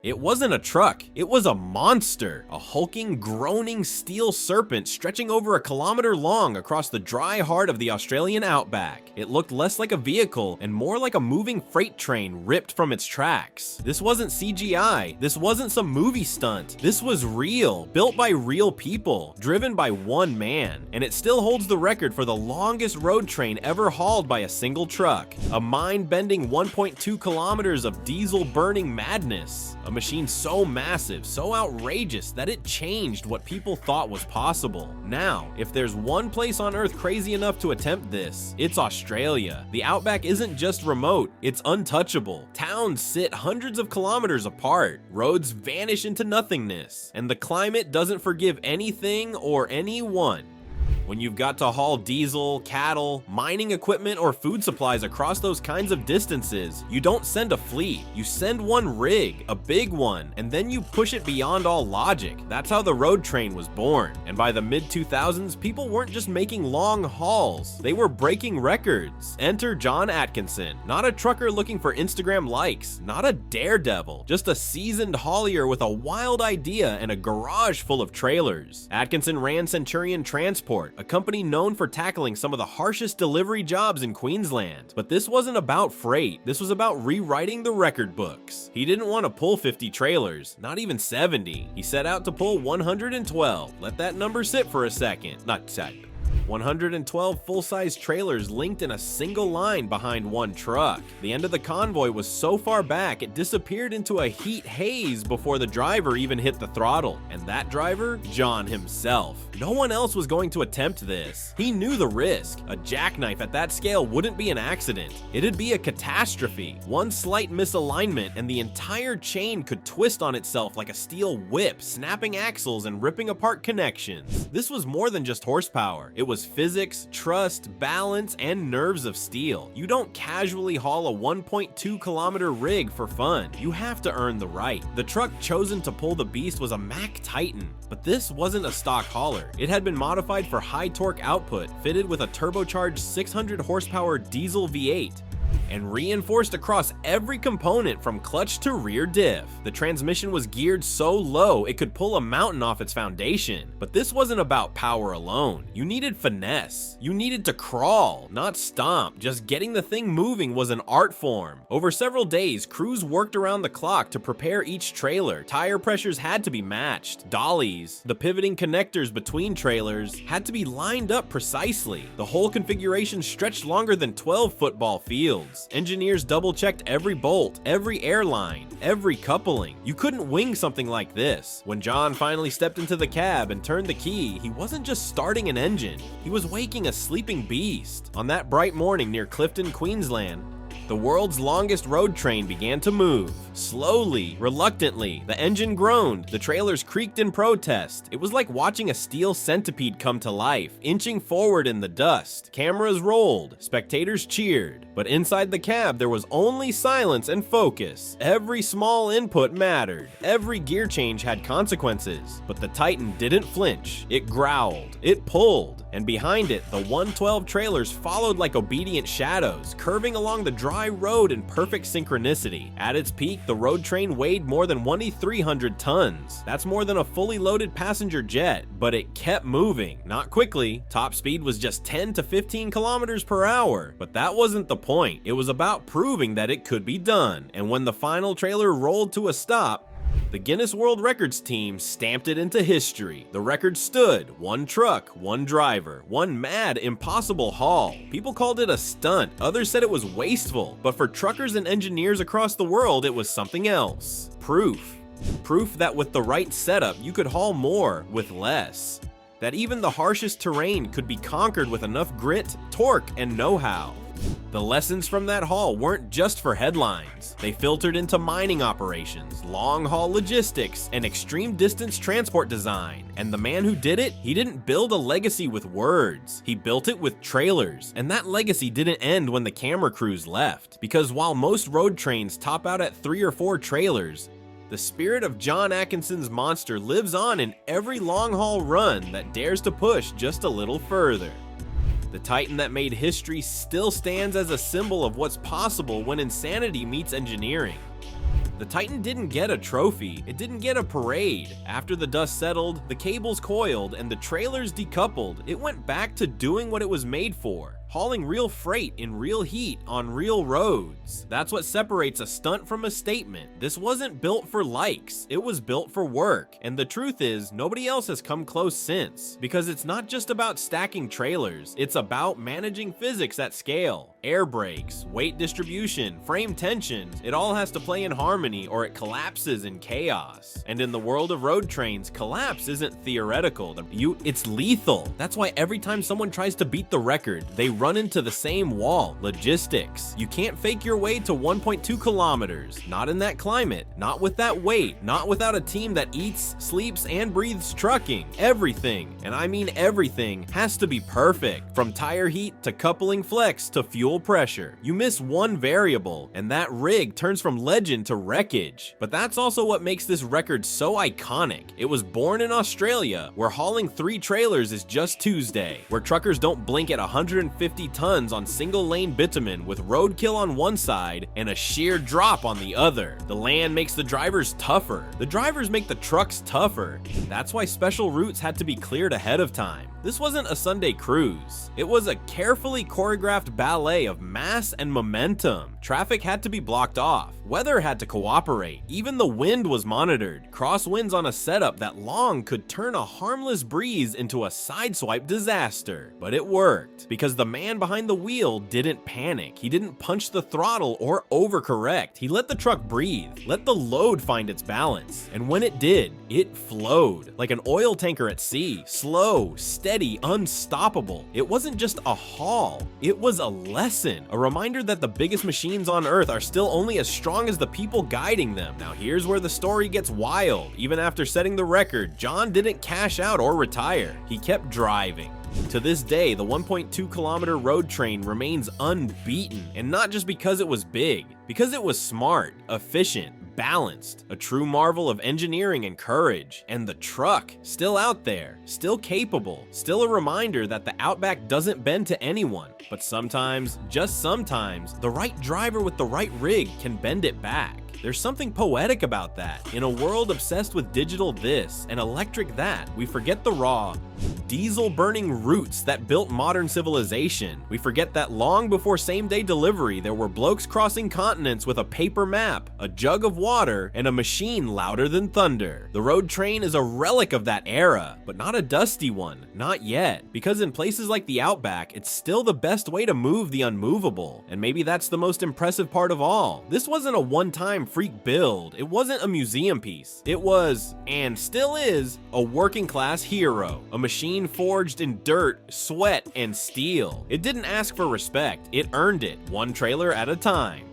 It wasn't a truck, it was a monster. A hulking, groaning steel serpent stretching over a kilometer long across the dry heart of the Australian Outback. It looked less like a vehicle and more like a moving freight train ripped from its tracks. This wasn't CGI, this wasn't some movie stunt. This was real, built by real people, driven by one man. And it still holds the record for the longest road train ever hauled by a single truck. A mind-bending 1.2 kilometers of diesel-burning madness. A machine so massive, so outrageous that it changed what people thought was possible. Now, if there's one place on Earth crazy enough to attempt this, it's Australia. The Outback isn't just remote, it's untouchable. Towns sit hundreds of kilometers apart, roads vanish into nothingness, and the climate doesn't forgive anything or anyone. When you've got to haul diesel, cattle, mining equipment, or food supplies across those kinds of distances, you don't send a fleet, you send one rig, a big one, and then you push it beyond all logic. That's how the road train was born. And by the mid-2000s, people weren't just making long hauls, they were breaking records. Enter John Atkinson, not a trucker looking for Instagram likes, not a daredevil, just a seasoned haulier with a wild idea and a garage full of trailers. Atkinson ran Centurion Transport, a company known for tackling some of the harshest delivery jobs in Queensland. But this wasn't about freight, this was about rewriting the record books. He didn't want to pull 50 trailers, not even 70. He set out to pull 112. Let that number sit for a second. Not set. 112 full-size trailers linked in a single line behind one truck. The end of the convoy was so far back it disappeared into a heat haze before the driver even hit the throttle. And that driver? John himself. No one else was going to attempt this. He knew the risk. A jackknife at that scale wouldn't be an accident. It'd be a catastrophe. One slight misalignment and the entire chain could twist on itself like a steel whip, snapping axles and ripping apart connections. This was more than just horsepower. It was physics, trust, balance, and nerves of steel. You don't casually haul a 1.2 kilometer rig for fun. You have to earn the right. The truck chosen to pull the beast was a Mack Titan, but this wasn't a stock hauler. It had been modified for high torque output, fitted with a turbocharged 600 horsepower diesel V8. And reinforced across every component from clutch to rear diff. The transmission was geared so low it could pull a mountain off its foundation. But this wasn't about power alone. You needed finesse. You needed to crawl, not stomp. Just getting the thing moving was an art form. Over several days, crews worked around the clock to prepare each trailer. Tire pressures had to be matched. Dollies, the pivoting connectors between trailers, had to be lined up precisely. The whole configuration stretched longer than 12 football fields. Engineers double-checked every bolt, every airline, every coupling. You couldn't wing something like this. When John finally stepped into the cab and turned the key, he wasn't just starting an engine, he was waking a sleeping beast. On that bright morning near Clifton, Queensland, the world's longest road train began to move. Slowly, reluctantly, the engine groaned, the trailers creaked in protest. It was like watching a steel centipede come to life, inching forward in the dust. Cameras rolled, spectators cheered, but inside the cab there was only silence and focus. Every small input mattered, every gear change had consequences, but the Titan didn't flinch. It growled, it pulled, and behind it, the 112 trailers followed like obedient shadows, curving along the dry road in perfect synchronicity. At its peak, the road train weighed more than 2,300 tons. That's more than a fully loaded passenger jet, but it kept moving. Not quickly, top speed was just 10 to 15 kilometers per hour. But that wasn't the point. It was about proving that it could be done. And when the final trailer rolled to a stop, the Guinness World Records team stamped it into history. The record stood: one truck, one driver, one mad, impossible haul. People called it a stunt, others said it was wasteful, but for truckers and engineers across the world, it was something else. Proof. Proof that with the right setup, you could haul more with less. That even the harshest terrain could be conquered with enough grit, torque, and know-how. The lessons from that haul weren't just for headlines. They filtered into mining operations, long-haul logistics, and extreme distance transport design. And the man who did it, he didn't build a legacy with words. He built it with trailers. And that legacy didn't end when the camera crews left. Because while most road trains top out at 3 or 4 trailers, the spirit of John Atkinson's monster lives on in every long-haul run that dares to push just a little further. The Titan that made history still stands as a symbol of what's possible when insanity meets engineering. The Titan didn't get a trophy, it didn't get a parade. After the dust settled, the cables coiled, and the trailers decoupled, it went back to doing what it was made for. Hauling real freight in real heat on real roads. That's what separates a stunt from a statement. This wasn't built for likes, it was built for work. And the truth is, nobody else has come close since. Because it's not just about stacking trailers, it's about managing physics at scale. Air brakes, weight distribution, frame tensions, it all has to play in harmony or it collapses in chaos. And in the world of road trains, collapse isn't theoretical, it's lethal. That's why every time someone tries to beat the record, they run into the same wall: logistics. You can't fake your way to 1.2 kilometers. Not in that climate, not with that weight, not without a team that eats, sleeps, and breathes trucking. Everything, and I mean everything, has to be perfect. From tire heat to coupling flex to fuel pressure. You miss one variable, and that rig turns from legend to wreckage. But that's also what makes this record so iconic. It was born in Australia, where hauling 3 trailers is just Tuesday, where truckers don't blink at 150 tons on single-lane bitumen with roadkill on one side and a sheer drop on the other. The land makes the drivers tougher. The drivers make the trucks tougher. That's why special routes had to be cleared ahead of time. This wasn't a Sunday cruise. It was a carefully choreographed ballet of mass and momentum. Traffic had to be blocked off. Weather had to cooperate. Even the wind was monitored. Crosswinds on a setup that long could turn a harmless breeze into a sideswipe disaster. But it worked, because the man behind the wheel didn't panic. He didn't punch the throttle or overcorrect. He let the truck breathe, let the load find its balance. And when it did, it flowed. Like an oil tanker at sea, slow, steady, unstoppable. It wasn't just a haul, it was a lesson. A reminder that the biggest machines on Earth are still only as strong as the people guiding them. Now here's where the story gets wild. Even after setting the record, John didn't cash out or retire. He kept driving. To this day, the 1.2 kilometer road train remains unbeaten, and not just because it was big, because it was smart, efficient, balanced, a true marvel of engineering and courage. And the truck, still out there, still capable, still a reminder that the Outback doesn't bend to anyone, but sometimes, just sometimes, the right driver with the right rig can bend it back. There's something poetic about that. In a world obsessed with digital this and electric that, we forget the raw, diesel-burning roots that built modern civilization. We forget that long before same-day delivery, there were blokes crossing continents with a paper map, a jug of water, and a machine louder than thunder. The road train is a relic of that era, but not a dusty one, not yet. Because in places like the Outback, it's still the best way to move the unmovable. And maybe that's the most impressive part of all. This wasn't a one-time freak build. It wasn't a museum piece. It was, and still is, a working-class hero. A machine forged in dirt, sweat, and steel. It didn't ask for respect, it earned it, one trailer at a time.